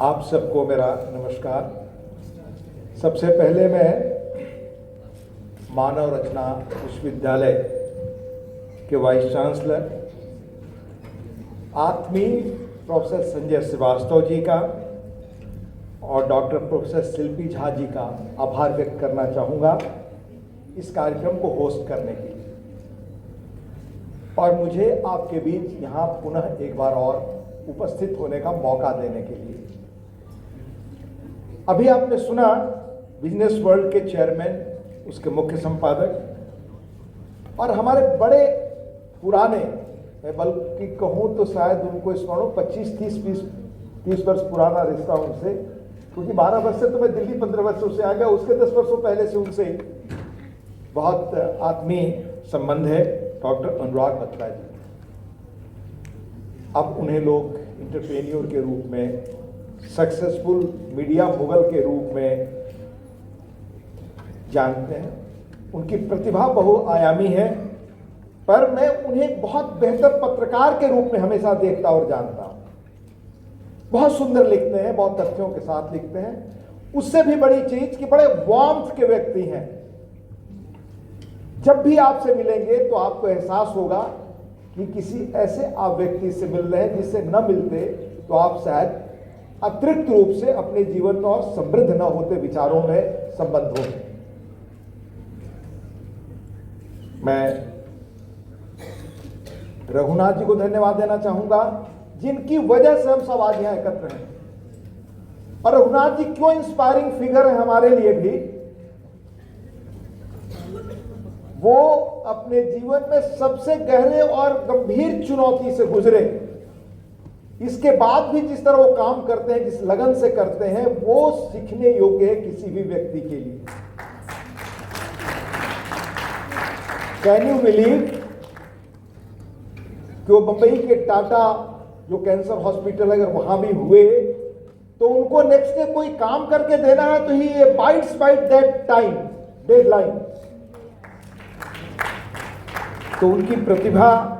आप सबको मेरा नमस्कार। सबसे पहले मैं मानव रचना विश्वविद्यालय के वाइस चांसलर आत्मीय प्रोफेसर संजय श्रीवास्तव जी का और डॉक्टर प्रोफेसर शिल्पी झा जी का आभार व्यक्त करना चाहूँगा इस कार्यक्रम को होस्ट करने के लिए और मुझे आपके बीच यहाँ पुनः एक बार और उपस्थित होने का मौका देने के लिए। अभी आपने सुना बिजनेस वर्ल्ड के चेयरमैन, उसके मुख्य संपादक और हमारे बड़े पुराने, मैं बल्कि कहूँ तो शायद उनको स्मरण 25-30 वर्ष पुराना रिश्ता उनसे, क्योंकि 12 वर्ष से तो मैं दिल्ली 15 वर्षों से आ गया, उसके 10 वर्षों पहले से उनसे बहुत आत्मीय संबंध है। डॉक्टर अनुराग बत्रा जी, अब उन्हें लोग इंटरप्रेन्योर के रूप में, सक्सेसफुल मीडिया मुगल के रूप में जानते हैं। उनकी प्रतिभा बहुआयामी है, पर मैं उन्हें बहुत बेहतर पत्रकार के रूप में हमेशा देखता और जानता हूं। बहुत सुंदर लिखते हैं, बहुत तथ्यों के साथ लिखते हैं। उससे भी बड़ी चीज कि बड़े वार्मथ के व्यक्ति हैं। जब भी आपसे मिलेंगे तो आपको एहसास होगा कि किसी ऐसे आप व्यक्ति से मिल रहे हैं जिससे न मिलते तो आप शायद अतिरिक्त रूप से अपने जीवन में और समृद्ध न होते विचारों में संबंध हो। मैं रघुनाथ जी को धन्यवाद देना चाहूंगा जिनकी वजह से हम सब आज यहां एकत्र हैं। और रघुनाथ जी क्यों इंस्पायरिंग फिगर है हमारे लिए भी, वो अपने जीवन में सबसे गहरे और गंभीर चुनौती से गुजरे, इसके बाद भी जिस तरह वो काम करते हैं, जिस लगन से करते हैं, वो सीखने योग्य है किसी भी व्यक्ति के लिए। कैन यू बिलीव कि वो मुंबई के टाटा जो कैंसर हॉस्पिटल अगर वहां भी हुए तो उनको नेक्स्ट डे कोई काम करके देना है तो ही bites bite that time deadline. तो उनकी प्रतिभा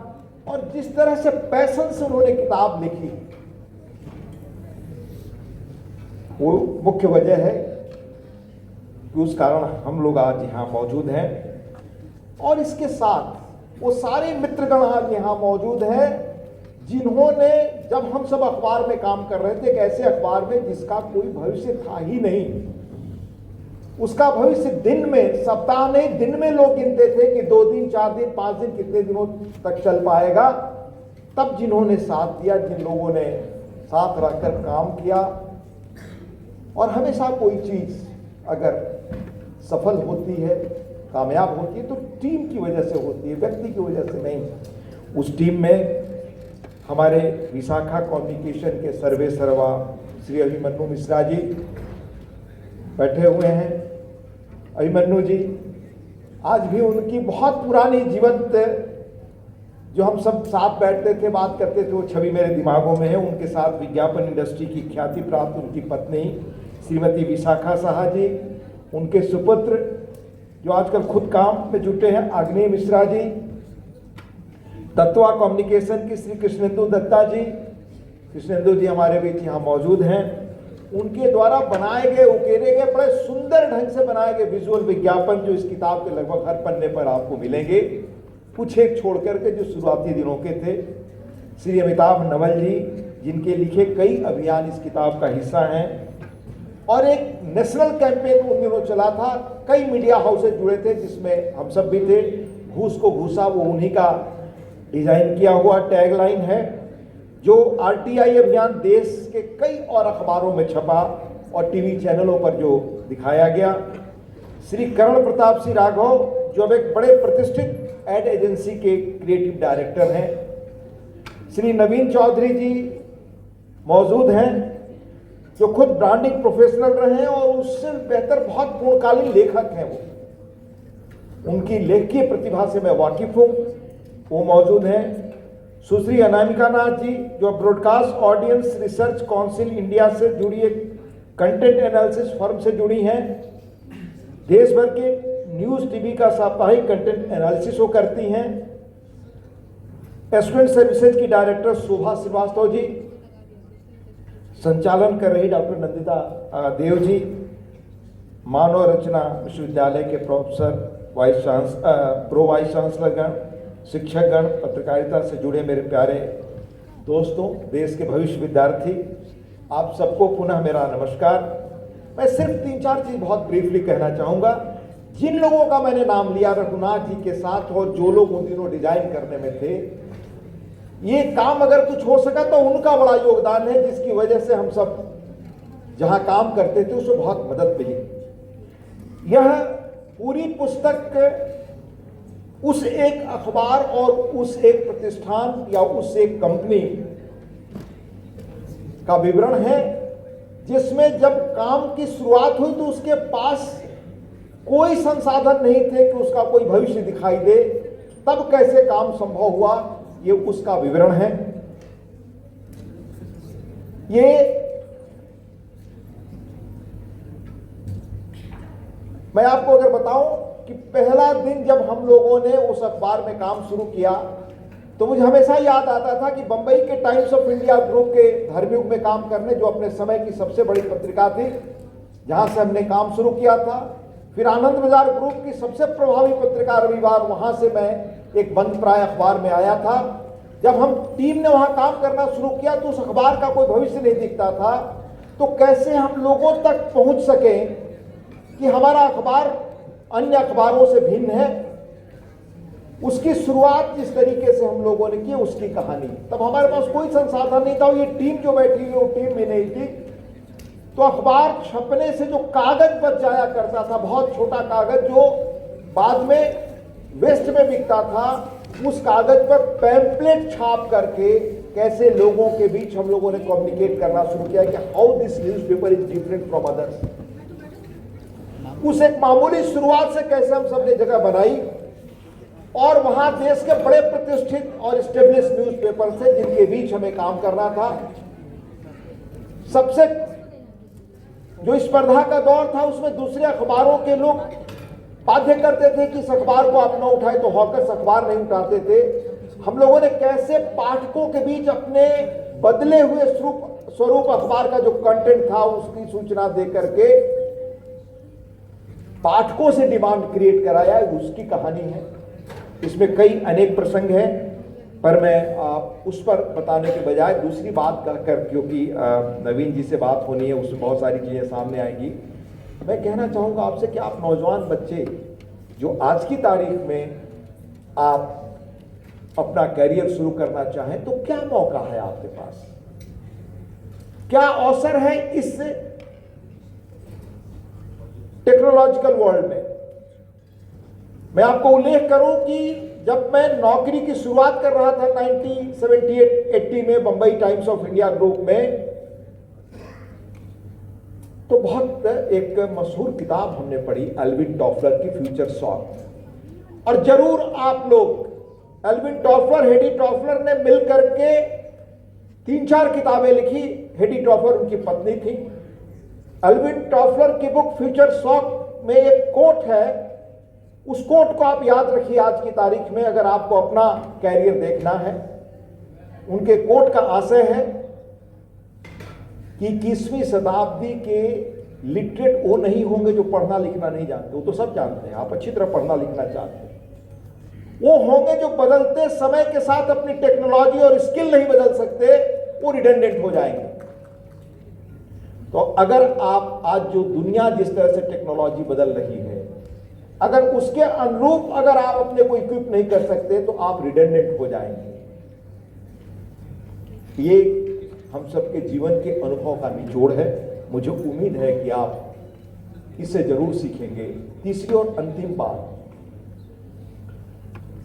और जिस तरह से पैशन से उन्होंने किताब लिखी, वो मुख्य वजह है कि उस कारण हम लोग आज यहां मौजूद हैं। और इसके साथ वो सारे मित्रगण आज यहां मौजूद हैं जिन्होंने, जब हम सब अखबार में काम कर रहे थे, एक ऐसे अखबार में जिसका कोई भविष्य था ही नहीं, उसका भविष्य दिन में, सप्ताह नहीं दिन में लोग गिनते थे कि 2 दिन 4 दिन 5 दिन कितने दिनों तक चल पाएगा। तब जिन्होंने साथ दिया, जिन लोगों ने साथ रहकर काम किया, और हमेशा कोई चीज अगर सफल होती है, कामयाब होती है तो टीम की वजह से होती है, व्यक्ति की वजह से नहीं। उस टीम में हमारे विशाखा कम्युनिकेशन के सर्वे सर्वा श्री अभिमन्यु मिश्रा जी बैठे हुए हैं। अभिमन्यु जी आज भी उनकी बहुत पुरानी जीवंत, जो हम सब साथ बैठते थे बात करते थे, वो छवि मेरे दिमागों में है। उनके साथ विज्ञापन इंडस्ट्री की ख्याति प्राप्त उनकी पत्नी श्रीमती विशाखा साहा जी, उनके सुपुत्र जो आजकल खुद काम में जुटे हैं आग्नेय मिश्रा जी, तत्वा कम्युनिकेशन की श्री कृष्णेंदु दत्ता जी, कृष्णेंदु जी हमारे बीच यहाँ मौजूद हैं। उनके द्वारा बनाए गए, उकेरे गए, बड़े सुंदर ढंग से बनाए गए विजुअल विज्ञापन जो इस किताब के लगभग हर पन्ने पर आपको मिलेंगे, कुछ एक छोड़ करके जो शुरुआती दिनों के थे। श्री अमिताभ नवल जी, जिनके लिखे कई अभियान इस किताब का हिस्सा हैं। और एक नेशनल कैंपेन उन दिनों चला था, कई मीडिया हाउसेज जुड़े थे जिसमें हम सब भी थे। घूस को घूसा, वो उन्हीं का डिजाइन किया हुआ टैगलाइन है, जो आरटीआई अभियान देश के कई और अखबारों में छपा और टीवी चैनलों पर जो दिखाया गया। श्री कर्ण प्रताप सिंह राघव, जो अब एक बड़े प्रतिष्ठित एड एजेंसी के क्रिएटिव डायरेक्टर हैं। श्री नवीन चौधरी जी मौजूद हैं, जो खुद ब्रांडिंग प्रोफेशनल रहे हैं और उससे बेहतर बहुत पूर्णकालीन लेखक हैं। वो, उनकी लेखकीय प्रतिभा से मैं वाकिफ हूं, वो मौजूद हैं। सुश्री अनामिका नाथ जी, जो broadcast audience research council India से जुड़ी एक कंटेंट एनालिसिस फर्म से जुड़ी हैं। देश भर के न्यूज टीवी का साप्ताहिक कंटेंट एनालिसिस वो करती हैं। स्टूडेंट सर्विसेज की डायरेक्टर शोभा श्रीवास्तव जी, संचालन कर रही डॉक्टर नंदिता देव जी, मानव रचना विश्वविद्यालय के प्रोफेसर, प्रो वाइस चांसलरगण, शिक्षकगण, पत्रकारिता से जुड़े मेरे प्यारे दोस्तों, देश के भविष्य विद्यार्थी, आप सबको पुनः मेरा नमस्कार। मैं सिर्फ 3-4 चीज बहुत ब्रीफली कहना चाहूंगा। जिन लोगों का मैंने नाम लिया रघुनाथ जी के साथ, और जो लोग उन दिनों डिजाइन करने में थे, ये काम अगर कुछ हो सका तो उनका बड़ा योगदान है, जिसकी वजह से हम सब जहां काम करते थे उसमें बहुत मदद मिली। यह पूरी पुस्तक उस एक अखबार और उस एक प्रतिष्ठान या उस एक कंपनी का विवरण है, जिसमें जब काम की शुरुआत हुई तो उसके पास कोई संसाधन नहीं थे कि उसका कोई भविष्य दिखाई दे। तब कैसे काम संभव हुआ, ये उसका विवरण है। ये मैं आपको अगर बताऊं कि पहला दिन जब हम लोगों ने उस अखबार में काम शुरू किया तो मुझे हमेशा याद आता था कि बंबई के टाइम्स ऑफ इंडिया ग्रुप के धर्मयुग में काम करने, जो अपने समय की सबसे बड़ी पत्रिका थी, जहां से हमने काम शुरू किया था। फिर आनंद बाजार ग्रुप की सबसे प्रभावी पत्रिका रविवार, वहां से मैं एक बंद प्राय अखबार में आया था। जब हम टीम ने वहां काम करना शुरू किया तो उस अखबार का कोई भविष्य नहीं दिखता था। तो कैसे हम लोगों तक पहुंच सके कि हमारा अखबार अन्य अखबारों से भिन्न है, उसकी शुरुआत जिस तरीके से हम लोगों ने की, उसकी कहानी। तब हमारे पास कोई संसाधन नहीं था, ये टीम जो बैठी हुई वो टीम भी नहीं थी। तो अखबार छपने से जो कागज बच जाया करता था, बहुत छोटा कागज जो बाद में वेस्ट में बिकता था, उस कागज पर पैम्पलेट छाप करके कैसे लोगों के बीच हम लोगों ने कम्युनिकेट करना शुरू किया कि how this newspaper is different from others. उस एक मामूली शुरुआत से कैसे हम सबने जगह बनाई, और वहां देश के बड़े प्रतिष्ठित और एस्टेब्लिश न्यूज़पेपर से जिनके बीच हमें काम करना था। सबसे जो स्पर्धा का दौर था, उसमें दूसरे अखबारों के लोग बाध्य करते थे कि इस अखबार को आप न उठाए, तो हॉकर्स अखबार नहीं उठाते थे। हम लोगों ने कैसे पाठकों के बीच अपने बदले हुए स्वरूप अखबार का जो कंटेंट था उसकी सूचना दे करके पाठकों से डिमांड क्रिएट कराया, उसकी कहानी है। इसमें कई अनेक प्रसंग हैं, पर मैं उस पर बताने के बजाय दूसरी बात कर, क्योंकि नवीन जी से बात होनी है, उसमें बहुत सारी चीजें सामने आएंगी। मैं कहना चाहूंगा आपसे कि आप नौजवान बच्चे जो आज की तारीख में आप अपना करियर शुरू करना चाहें, तो क्या मौका है आपके पास, क्या अवसर है इस टेक्नोलॉजिकल वर्ल्ड में। मैं आपको उल्लेख करूं कि जब मैं नौकरी की शुरुआत कर रहा था 1978-80 में Bambai Times of India group में, तो बहुत एक मशहूर किताब हमने पढ़ी एल्विन टॉफलर की फ्यूचर शॉक। और जरूर आप लोग एल्विन टॉफलर, हेडी टॉफलर ने मिलकर के 3-4 किताबें लिखी। हेडी टॉफलर उनकी पत्नी थी। एल्विन टॉफलर की बुक फ्यूचर शॉक में एक कोट है, उस कोट को आप याद रखिए आज की तारीख में, अगर आपको अपना कैरियर देखना है। उनके कोट का आशय है कि 21वीं शताब्दी के लिटरेट वो नहीं होंगे जो पढ़ना लिखना नहीं जानते, वो तो सब जानते हैं, आप अच्छी तरह पढ़ना लिखना चाहते हैं। वो होंगे जो बदलते समय के साथ अपनी टेक्नोलॉजी और स्किल नहीं बदल सकते, वो रिडंडेंट हो जाएंगे। तो अगर आप आज जो दुनिया जिस तरह से टेक्नोलॉजी बदल रही है, अगर उसके अनुरूप अगर आप अपने को इक्विप नहीं कर सकते तो आप रिडंडेंट हो जाएंगे। ये हम सबके जीवन के अनुभव का निचोड़ है। मुझे उम्मीद है कि आप इससे जरूर सीखेंगे। तीसरी और अंतिम बात,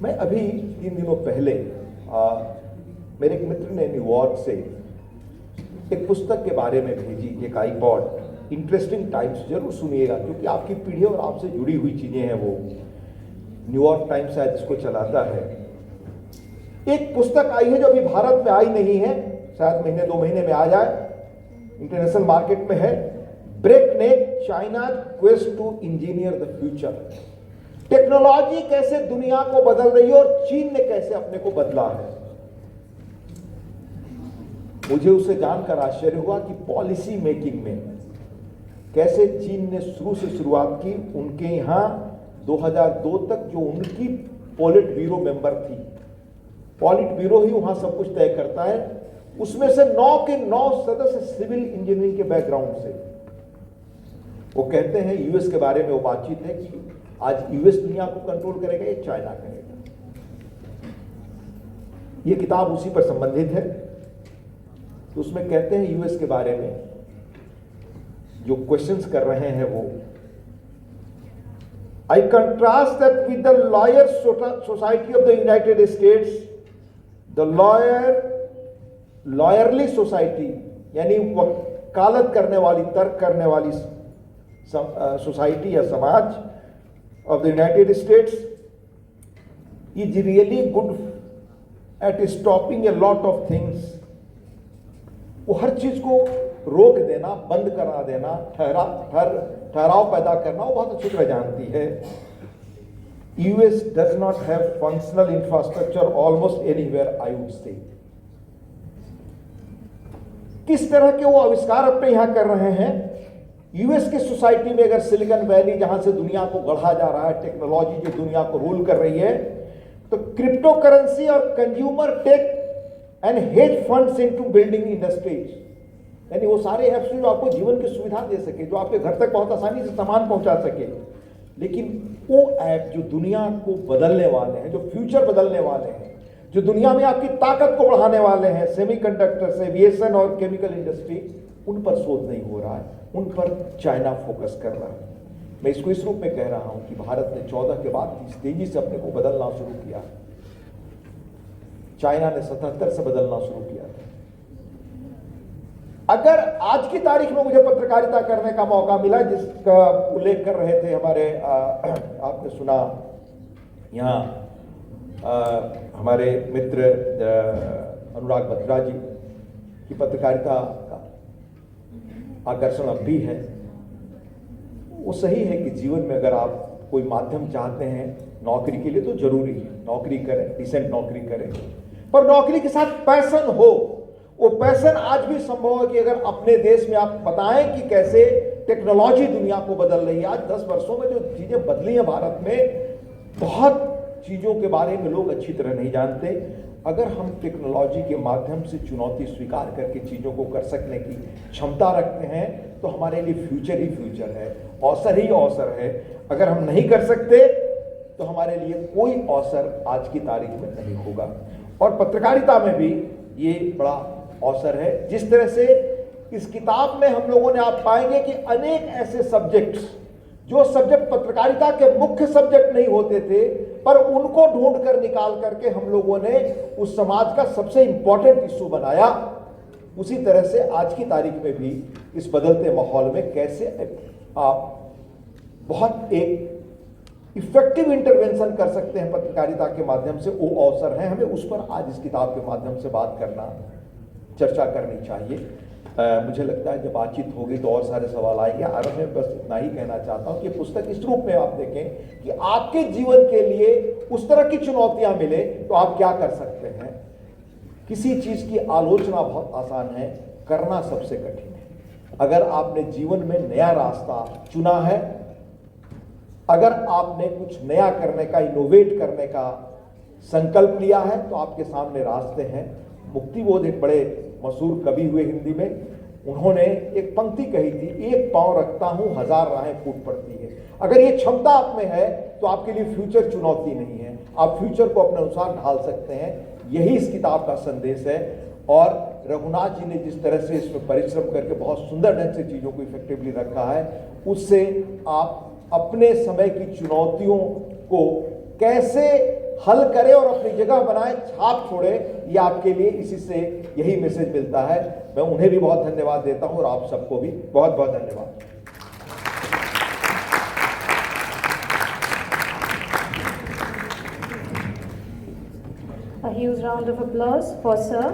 मैं अभी 3 दिनों पहले मेरे एक मित्र ने न्यूयॉर्क से एक पुस्तक के बारे में भेजी, एक आईपॉड, इंटरेस्टिंग टाइम्स। जरूर सुनिएगा, क्योंकि आपकी पीढ़ी और आपसे जुड़ी हुई चीजें हैं। वो न्यूयॉर्क टाइम्स शायद इसको चलाता है। एक पुस्तक आई है जो अभी भारत में आई नहीं है, शायद महीने 2 महीने में आ जाए, इंटरनेशनल मार्केट में है। Breakneck China quest to engineer the future. Technology कैसे दुनिया को बदल रही है और चीन ने कैसे अपने को बदला है। मुझे उसे जानकर आश्चर्य हुआ कि पॉलिसी मेकिंग में कैसे चीन ने शुरू से शुरुआत की। उनके यहाँ 2002 तक जो उनकी पॉलिट ब्यूरो मेंबर थी, पॉलिट ब्यूरो ही वहां सब कुछ तय करता है, उसमें से 9 के 9 सदस्य सिविल इंजीनियरिंग के बैकग्राउंड से। वो कहते हैं यूएस के बारे में वो बातचीत है कि आज यूएस दुनिया को कंट्रोल करेगा या चाइना करेगा। ये किताब उसी पर संबंधित है। तो उसमें कहते हैं यूएस के बारे में जो क्वेश्चंस कर रहे हैं वो, I contrast that with the lawyer society of the United States, the lawyerly society, यानी वकालत करने वाली, तर्क करने वाली सोसाइटी या समाज of the United States is really good at stopping a lot of things. वो हर चीज को रोक देना, बंद करा देना, ठहराव पैदा करना वो बहुत अच्छी तरह जानती है। US does not have functional infrastructure almost anywhere, I would say. किस तरह के वो आविष्कार अपने यहां कर रहे हैं। यूएस की सोसाइटी में अगर सिलिकॉन वैली जहां से दुनिया को गढ़ा जा रहा है, टेक्नोलॉजी जो दुनिया को रूल कर रही है, तो क्रिप्टो करेंसी और consumer tech and hedge funds into building industries, यानी वो सारे ऐप्स जो आपको जीवन की सुविधा दे सके, जो आपके घर तक बहुत आसानी से सामान पहुंचा सके। लेकिन वो ऐप जो दुनिया को बदलने वाले हैं, जो फ्यूचर बदलने वाले हैं, जो दुनिया में आपकी ताकत को बढ़ाने वाले हैं, सेमीकंडक्टर्स, एविएशन और केमिकल इंडस्ट्री, उन पर शोध नहीं हो रहा है, उन पर चाइना फोकस कर रहा है। मैं इसको इस रूप में कह रहा हूं कि भारत ने 14 के बाद इस तेजी से अपने को बदलना शुरू किया, चाइना ने 77 से बदलना शुरू किया था। अगर आज की तारीख में मुझे पत्रकारिता करने का मौका मिला, जिसका उल्लेख कर रहे थे हमारे आपने सुना यहाँ हमारे मित्र अनुराग बत्रा जी की पत्रकारिता का आकर्षण अब भी है। वो सही है कि जीवन में अगर आप कोई माध्यम चाहते हैं नौकरी के लिए तो जरूरी है नौकरी करें, डिसेंट नौकरी करें, पर नौकरी के साथ पैशन हो। वो पैशन आज भी संभव है कि अगर अपने देश में आप बताएं कि कैसे टेक्नोलॉजी दुनिया को बदल रही है। आज 10 वर्षों में जो चीजें बदली हैं भारत में, बहुत चीजों के बारे में लोग अच्छी तरह नहीं जानते। अगर हम टेक्नोलॉजी के माध्यम से चुनौती स्वीकार करके चीजों को कर सकने की क्षमता रखते हैं तो हमारे लिए फ्यूचर ही फ्यूचर है, अवसर ही अवसर है। अगर हम नहीं कर सकते तो हमारे लिए कोई अवसर आज की तारीख में नहीं होगा। और पत्रकारिता में भी ये बड़ा अवसर है। जिस तरह से इस किताब में हम लोगों ने, आप पाएंगे कि अनेक ऐसे सब्जेक्ट्स, जो सब्जेक्ट पत्रकारिता के मुख्य सब्जेक्ट नहीं होते थे, पर उनको ढूंढ कर निकाल करके हम लोगों ने उस समाज का सबसे इंपॉर्टेंट इशू बनाया। उसी तरह से आज की तारीख में भी इस बदलते माहौल में कैसे आप बहुत एक इफेक्टिव इंटरवेंशन कर सकते हैं पत्रकारिता के माध्यम से, वो अवसर है। हमें उस पर आज इस किताब के माध्यम से बात करना, चर्चा करनी चाहिए। मुझे लगता है जब बातचीत होगी तो और सारे सवाल आएंगे। आज मैं बस इतना ही कहना चाहता हूं कि पुस्तक इस रूप में आप देखें कि आपके जीवन के लिए उस तरह की चुनौतियां मिले तो आप क्या कर सकते हैं। किसी चीज की आलोचना बहुत आसान है, करना सबसे कठिन है। अगर आपने जीवन में नया रास्ता चुना है, अगर आपने कुछ नया करने का, इनोवेट करने का संकल्प लिया है, तो आपके सामने रास्ते हैं। मुक्तिबोध एक बड़े मशहूर कवि हुए हिंदी में, उन्होंने एक पंक्ति कही थी, एक पांव रखता हूं 1000 राहें फूट पड़ती है। अगर ये क्षमता आप में है तो आपके लिए फ्यूचर चुनौती नहीं है, आप फ्यूचर को अपने अनुसार ढाल सकते हैं। यही इस किताब का संदेश है। और रघुनाथ जी ने जिस तरह से इसमें परिश्रम करके बहुत सुंदर ढंग से चीजों को इफेक्टिवली रखा है, उससे आप अपने समय की चुनौतियों को कैसे हल करें और अपनी जगह बनाए, छाप छोड़े, ये आपके लिए इसी से यही मैसेज मिलता है। मैं उन्हें भी बहुत धन्यवाद देता हूं और आप सबको भी बहुत बहुत धन्यवाद। A huge round of applause for Sir.